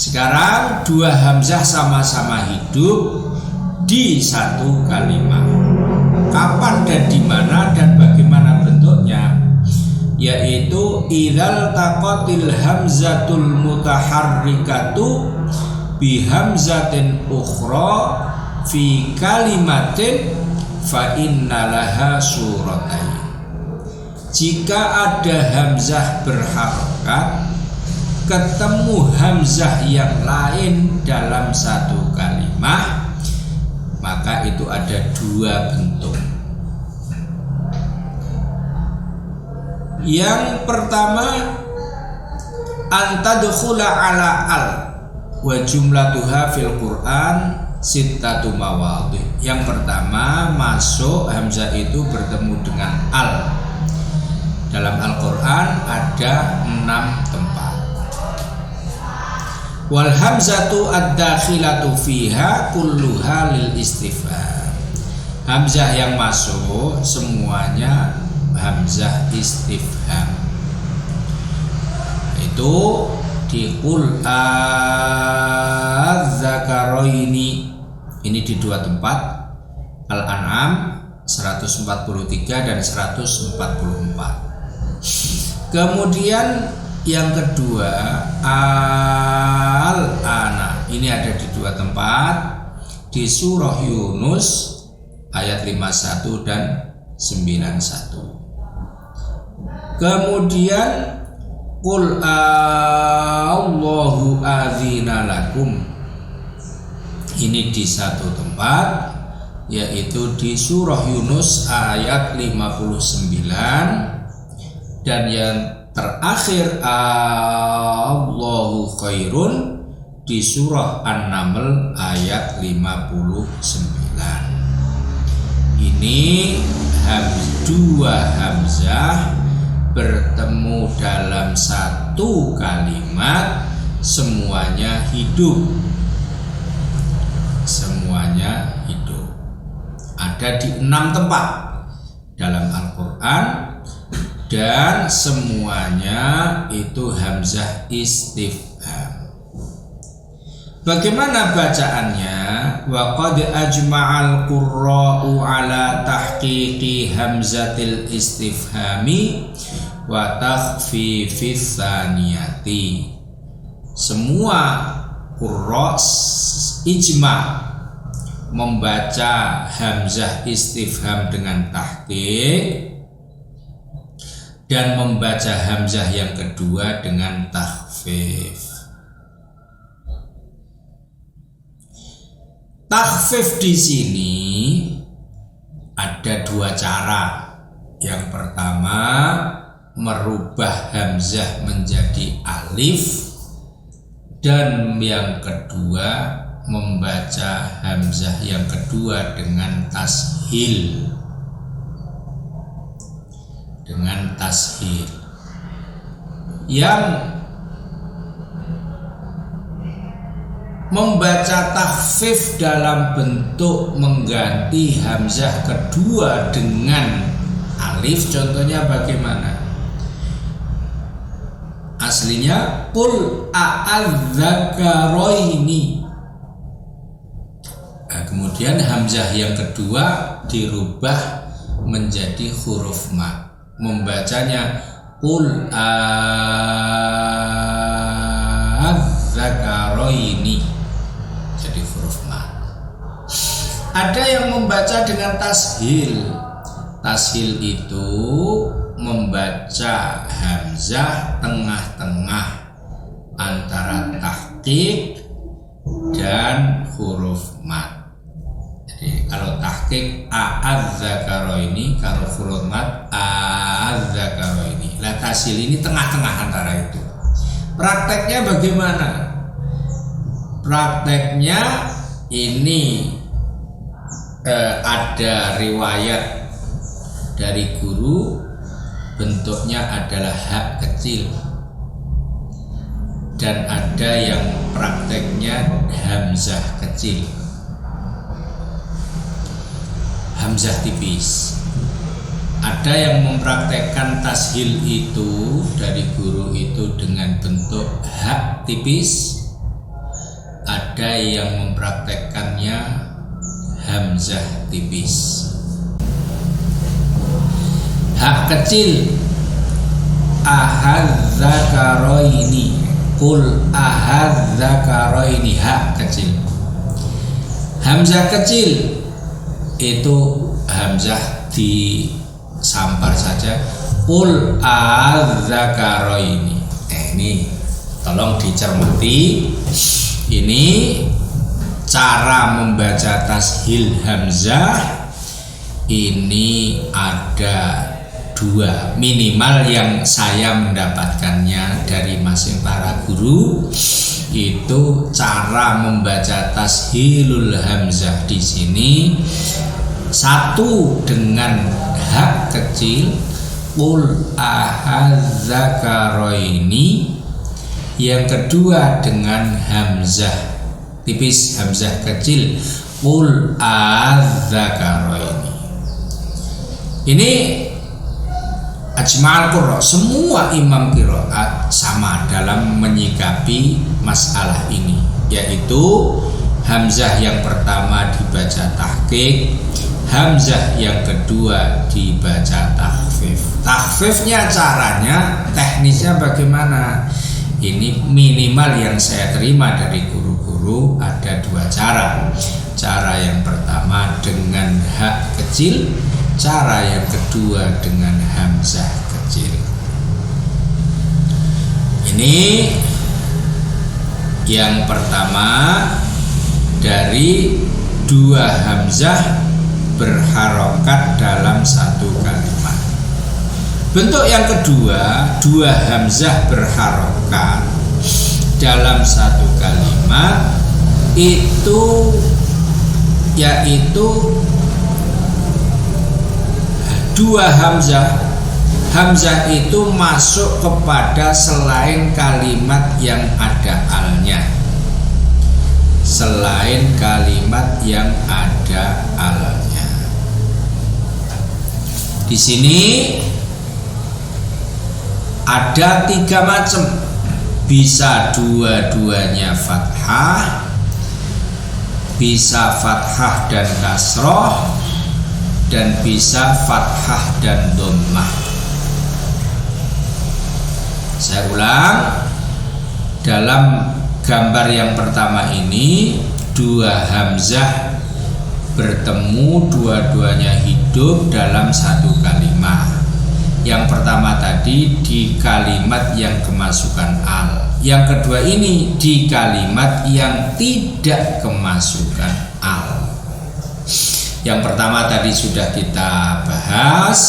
Sekarang dua hamzah sama-sama hidup di satu kalimat. Kapan dan di mana dan bagaimana bentuknya? Yaitu idzal taqatil hamzatul mutaharrikatu bi hamzatin ukhra fi kalimatin fa innalaha suratain. Jika ada hamzah berharokat ketemu hamzah yang lain dalam satu kalimat, maka itu ada dua bentuk. Yang pertama, antadkhula ala al wa jumlatuha fil Quran sittatu mawadhi. Yang pertama, masuk hamzah itu bertemu dengan al. Dalam Al-Quran ada 6 tempat. Wal hamzatu ad-dakhilatu fiha kulluha lil istifham. Hamzah yang masuk semuanya hamzah istifham. Itu di qul az-zakaraini. Ini di dua tempat, Al-An'am 143 dan 144. Kemudian yang kedua al-ana, ini ada di dua tempat, di surah Yunus ayat 51 dan 91. Kemudian qul Allahu adzina lakum, ini di satu tempat, yaitu di surah Yunus ayat 59. Dan yang terakhir Allahu khairun di surah An-Naml ayat 59. Ini dua hamzah bertemu dalam satu kalimat, semuanya hidup. Semuanya hidup. Ada di 6 tempat dalam Al-Quran, dan semuanya itu hamzah istifham. Bagaimana bacaannya? Wa qad ajma'al qurra'u ala tahqiqi hamzatil istifhami wa takhfifis tsaniyati. Semua qurra' ijma' membaca hamzah istifham dengan tahqiq dan membaca hamzah yang kedua dengan takhfif. Takhfif di sini ada dua cara. Yang pertama, merubah hamzah menjadi alif, dan yang kedua membaca hamzah yang kedua dengan tashil. Dengan tashil. Yang membaca takhfif dalam bentuk mengganti hamzah kedua dengan alif, contohnya bagaimana? Aslinya qul a'adz-dzakaraini. Nah, kemudian hamzah yang kedua dirubah menjadi huruf mat. Membacanya qul a'adz-dzakaraini, jadi huruf mat. Ada yang membaca dengan tashil. Tashil itu membaca hamzah tengah-tengah antara tahqiq dan huruf mat. Jadi kalau tahqiq a'adz-dzakaraini, kalau huruf mat a'adz-dzakaraini. Lah tashil ini tengah-tengah antara itu. Prakteknya bagaimana? Prakteknya ini ada riwayat dari guru, bentuknya adalah hak kecil, dan ada yang prakteknya hamzah kecil, hamzah tipis. Ada yang mempraktekkan tashil itu dari guru itu dengan bentuk hak tipis, ada yang mempraktekkannya hamzah tipis. Hak kecil ahadzakaroini, qul ahadzakaroini, hak kecil. Hamzah kecil itu hamzah disampar saja, qul ahadzakaroini. Ini tolong dicermati, ini cara membaca tashil hamzah ini ada dua minimal yang saya mendapatkannya dari masing para guru. Itu cara membaca tashilul hamzah di sini, satu dengan hak kecil qul ahadzakaroini, yang kedua dengan hamzah tipis, hamzah kecil qul ahadzakaroini. Ini ajma'al qurra, semua imam qiraat sama dalam menyikapi masalah ini, yaitu hamzah yang pertama dibaca tahqiq, hamzah yang kedua dibaca takhfif. Takhfifnya caranya, teknisnya bagaimana? Ini minimal yang saya terima dari guru-guru ada dua cara. Cara yang pertama dengan hak kecil, cara yang kedua dengan hamzah kecil. Ini yang pertama dari dua hamzah berharokat dalam satu kalimat. Bentuk yang kedua, dua hamzah berharokat dalam satu kalimat, itu yaitu dua hamzah. Hamzah itu masuk kepada selain kalimat yang ada alnya. Selain kalimat yang ada alnya. Di sini ada tiga macam. Bisa dua-duanya fathah, bisa fathah dan kasroh, dan bisa fathah dan dhammah. Saya ulang, dalam gambar yang pertama ini dua hamzah bertemu, dua-duanya hidup dalam satu kalimat. Yang pertama tadi di kalimat yang kemasukan al, yang kedua ini di kalimat yang tidak kemasukan al. Yang pertama tadi sudah kita bahas.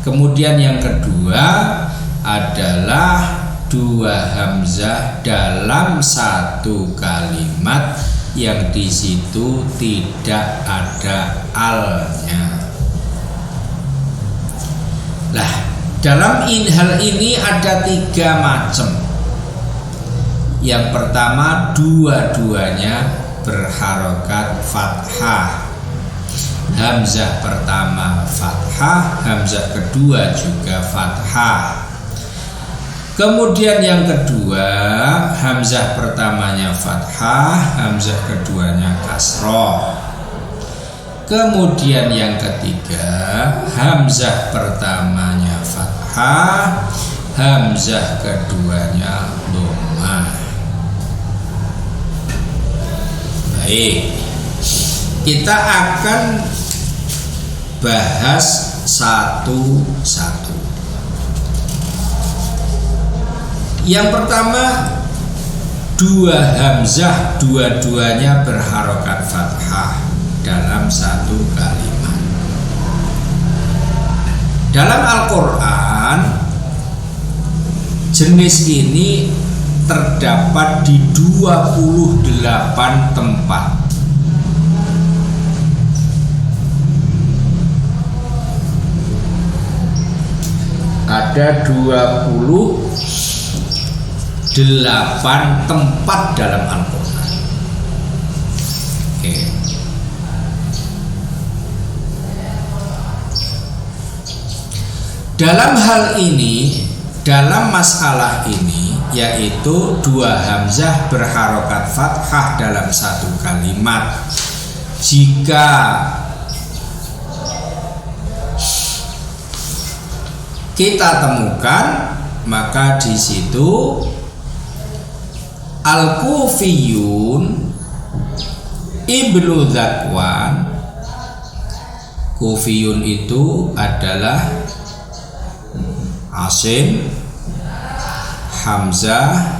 Kemudian yang kedua adalah dua hamzah dalam satu kalimat yang di situ tidak ada alnya. Lah, dalam hal ini ada tiga macam. Yang pertama, dua-duanya berharokat fathah. Hamzah pertama fathah, hamzah kedua juga fathah. Kemudian yang kedua, hamzah pertamanya fathah, hamzah keduanya kasroh. Kemudian yang ketiga, hamzah pertamanya fathah, hamzah keduanya dhammah. Baik, kita akan bahas satu-satu. Yang pertama, dua hamzah dua-duanya berharokat fathah dalam satu kalimat. Dalam Al-Quran, jenis ini terdapat di 28 tempat. Ada 28 tempat dalam Al-Quran. Oke. Dalam hal ini, dalam masalah ini, yaitu dua hamzah berharokat fathah dalam satu kalimat. Jika kita temukan, maka di situ Al-Kufiyun Ibnu Zakwan. Kufiyun itu adalah Asim, Hamzah,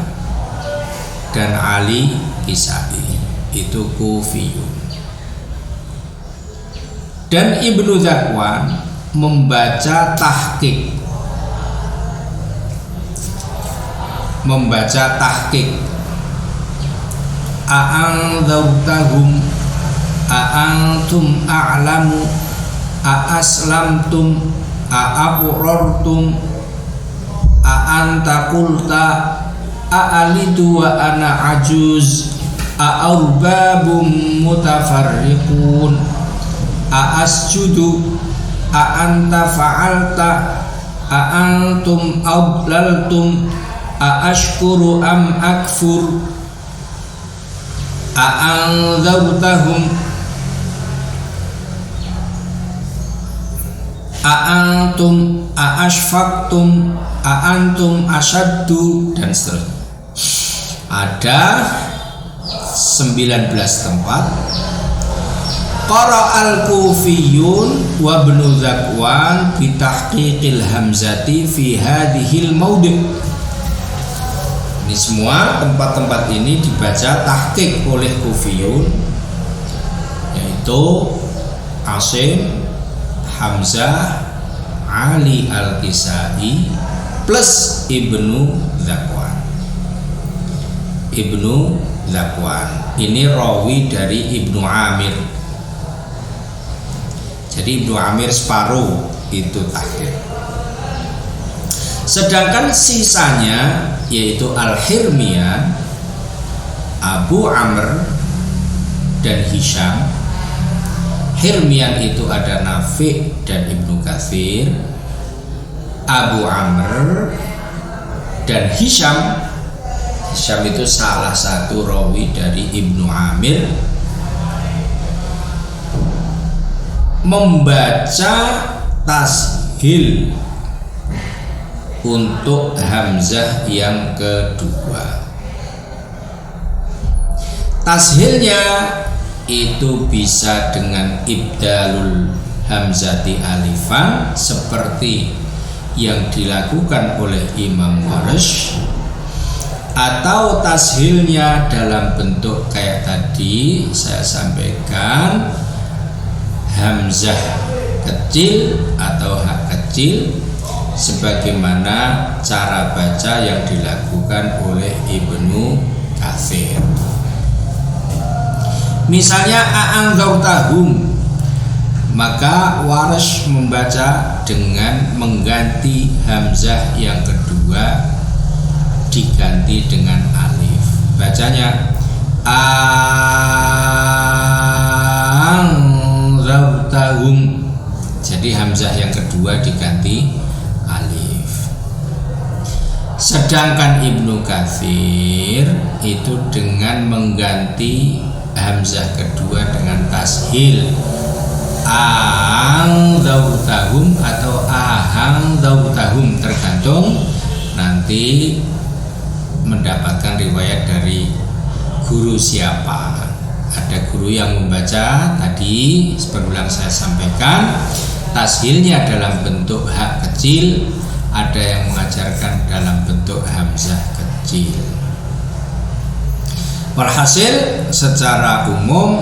dan Ali Kisai. Itu Kufiyun. Dan Ibnu Zakwan membaca tahqiq. A'anzartahum a'antum a'lamu a'aslamtum a'aqrartum a'anta qulta a'alidu wa ana ajuz a'arbabum mutafarriqun a'asjudu a'anta fa'alta a'antum adlaltum a'ashkuru am akfur a'anzartahum a'antum a'ashfaqtum a'antum asyaddu, dan seterusnya. Ada 19 tempat. Qara al-Kufiyun wa Ibnu Zakwan bi tahqiqil hamzati fi hadhil maudi'. Ini semua tempat-tempat ini dibaca tahqiq oleh Kufiyun, yaitu Asim, Hamzah, Ali Al-Kisai plus Ibnu Zakwan. Ibnu Zakwan ini rawi dari Ibnu Amir. Jadi Ibnu Amir separuh itu tahqiq. Sedangkan sisanya yaitu Al-Hirmiyan, Abu Amr, dan Hisham. Hirmiyan itu ada Nafi' dan Ibnu Katsir. Abu Amr dan Hisham. Hisham itu salah satu rawi dari Ibnu Amir, membaca tashil untuk hamzah yang kedua. Tashilnya itu bisa dengan ibdalul hamzati alifan seperti yang dilakukan oleh Imam Warsh, atau tashilnya dalam bentuk kayak tadi saya sampaikan, hamzah kecil atau hak kecil, sebagaimana cara baca yang dilakukan oleh Ibnu Katsir. Misalnya a'anzartahum, maka Warsh membaca dengan mengganti hamzah yang kedua diganti dengan alif. Bacanya a'anzartahum. Jadi hamzah yang kedua diganti alif. Sedangkan Ibnu Katsir itu dengan mengganti hamzah kedua dengan tashil, a'anzartahum atau a'anzartahum, tergantung nanti mendapatkan riwayat dari guru siapa. Ada guru yang membaca tadi berulang saya sampaikan, tashilnya dalam bentuk hak kecil, ada yang mengajarkan dalam bentuk hamzah kecil. Walhasil secara umum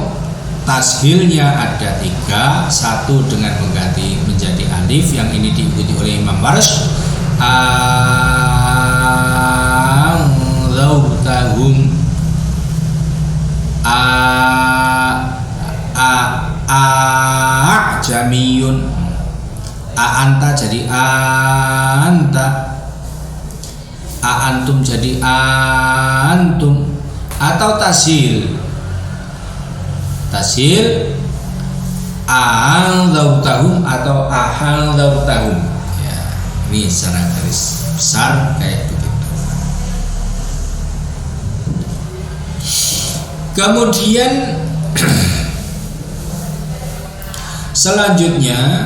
tashilnya ada 3. Satu dengan mengganti menjadi alif, yang ini diikuti oleh Imam Warsh, a'anzartahum, a'jamiyun, a'anta jadi a'anta, a'antum jadi a'antum, atau tashil a'anzartahum atau ahanzartahum. Ya, ini secara garis besar kayak begitu. Kemudian selanjutnya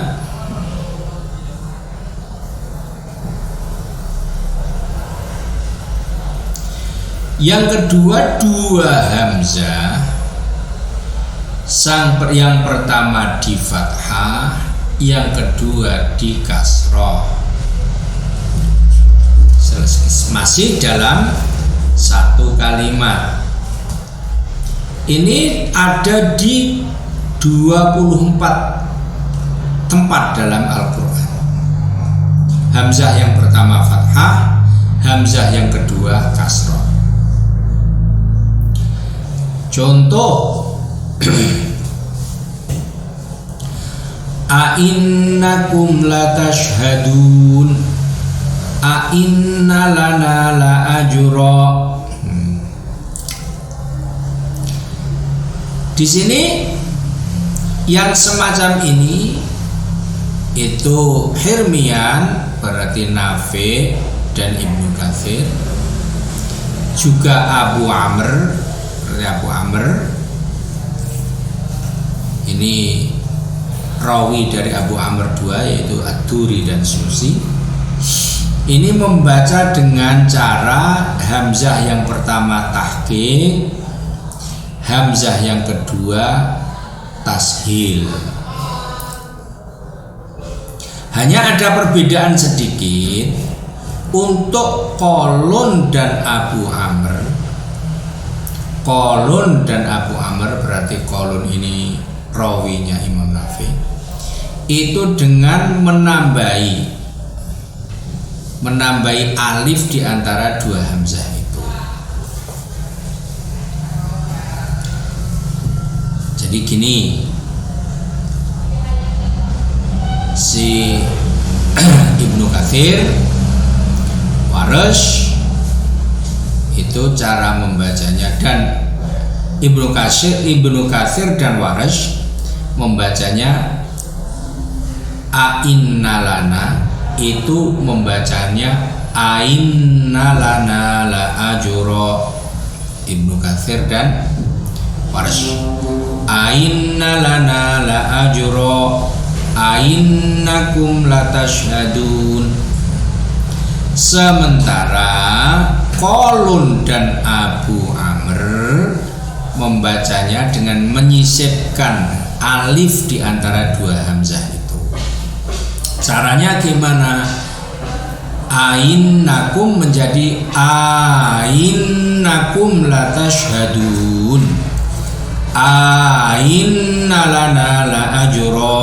yang kedua dua hamzah, yang pertama di fathah, yang kedua di kasroh, masih dalam satu kalimat. Ini ada di 24 tempat dalam Al-Quran. Hamzah yang pertama fathah, hamzah yang kedua kasroh. Contoh, a'innakum latashhadun, a'inna lana la ajra. Di sini yang semacam ini itu Hirmian, berarti Nafi dan Ibnu Katsir, juga Abu Amr, berarti Abu Amr ini rawi dari Abu Amr II, yaitu Ad-Duri dan Susi. Ini membaca dengan cara hamzah yang pertama tahqiq, hamzah yang kedua tashil. Hanya ada perbedaan sedikit untuk Qalun dan Abu Amr. Qalun dan Abu Amr, berarti Qalun ini rawinya Imam Nafi, itu dengan menambahi alif di antara dua hamzah itu. Jadi gini, si Ibnu Katsir, Warsh itu cara membacanya, dan Ibnu Katsir dan Warsh membacanya ainnalana, itu membacanya ainnalana la ajra. Ibnu Katsir dan Warsh, ainnalana la ajra, ainnakum latashhadun. Sementara Qalun dan Abu Amr membacanya dengan menyisipkan alif di antara dua hamzah itu. Caranya gimana? Ainnakum menjadi ainnakum latashhadun, ainnalana la ajra.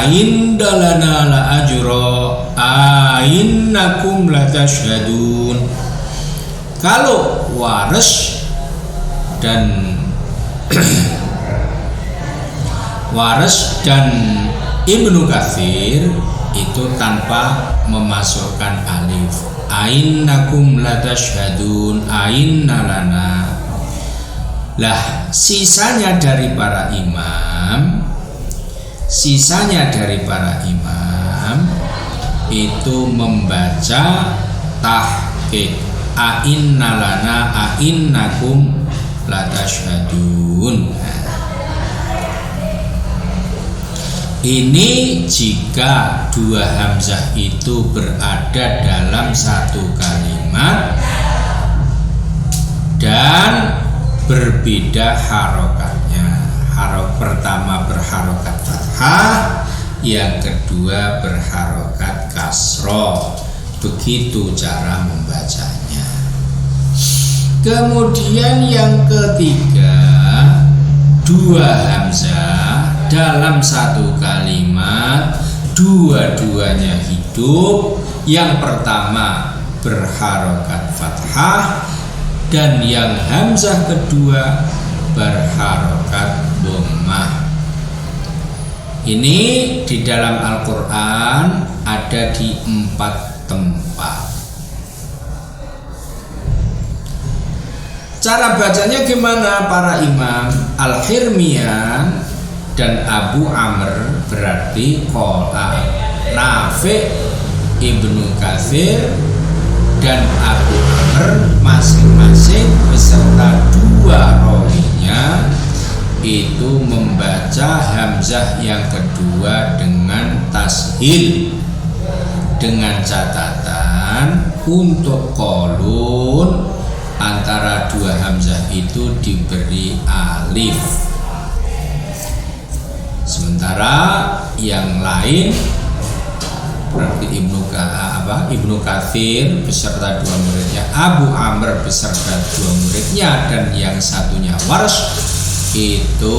Aindalana la ajra, ainnakum latashhadun. Kalau Warsh dan Ibnu Katsir itu tanpa memasukkan alif. Ainnakum latashhadun, ainnalana. Lah, sisanya dari para imam itu membaca tahqiq, ainnalana ainnakum latashhadun. Ini jika dua hamzah itu berada dalam satu kalimat dan berbeda harokatnya. Pertama berharokat fathah, yang kedua berharokat kasroh. Begitu cara membacanya. Kemudian yang ketiga, dua hamzah dalam satu kalimat, dua-duanya hidup. Yang pertama berharokat fathah dan yang hamzah kedua berharokat dhammah. Ini di dalam Al-Quran ada di 4 tempat. Cara bacanya gimana para imam? Al-Hirmian dan Abu Amr, berarti Nafi, Ibnu Katsir dan Abu Amr. masing-masing beserta dua rawinya itu membaca hamzah yang kedua dengan tashil, dengan catatan untuk qalun antara dua hamzah itu diberi alif. Sementara yang lain berarti Ibnu Katsir beserta dua muridnya, Abu Amr beserta dua muridnya, dan yang satunya Warsh itu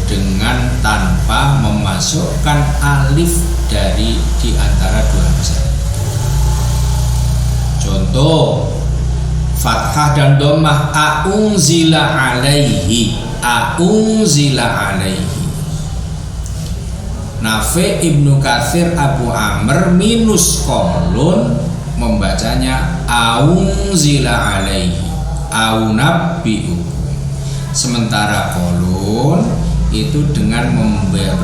dengan tanpa memasukkan alif dari di antara dua hamzah. Contoh fathah dan dhammah, a'unzila alaihi, a'unzila alaihi. Nafi, Ibnu Katsir, Abu Amr minus kolon membacanya aunzila alaihi, aunabbi'u. Sementara kolon itu dengan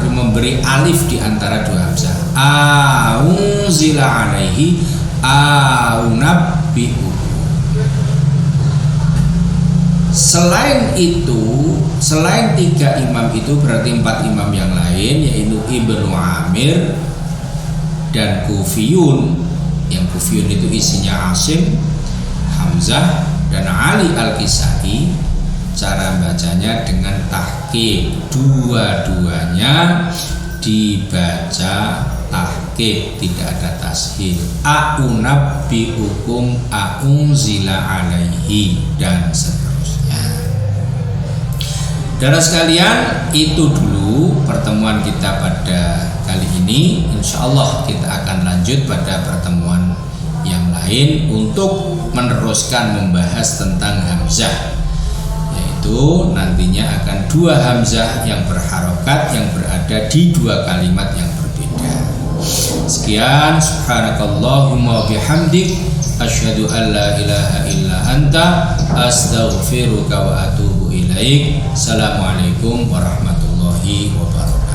memberi alif di antara dua hamzah, aunzila alaihi, aunabbi'u. Selain itu, selain tiga imam itu berarti empat imam yang lain, yaitu Ibnu Amir dan Kufiyun. Yang Kufiyun itu isinya Asim, Hamzah, dan Ali Al-Kisai. Cara bacanya dengan tahqiq, dua-duanya dibaca tahqiq, tidak ada tashil. A'unabbi'ukum, a'unzila alaihi, dan seterusnya. Saudara sekalian, itu dulu pertemuan kita pada kali ini. Insya Allah kita akan lanjut pada pertemuan yang lain untuk meneruskan membahas tentang hamzah, yaitu nantinya akan dua hamzah yang berharokat yang berada di dua kalimat yang berbeda. Sekian, subhanakallahumma bihamdik, asyhadu an la ilaha illa anta, astaghfiruka wa atubu ilaik. Assalamualaikum warahmatullahi wabarakatuh.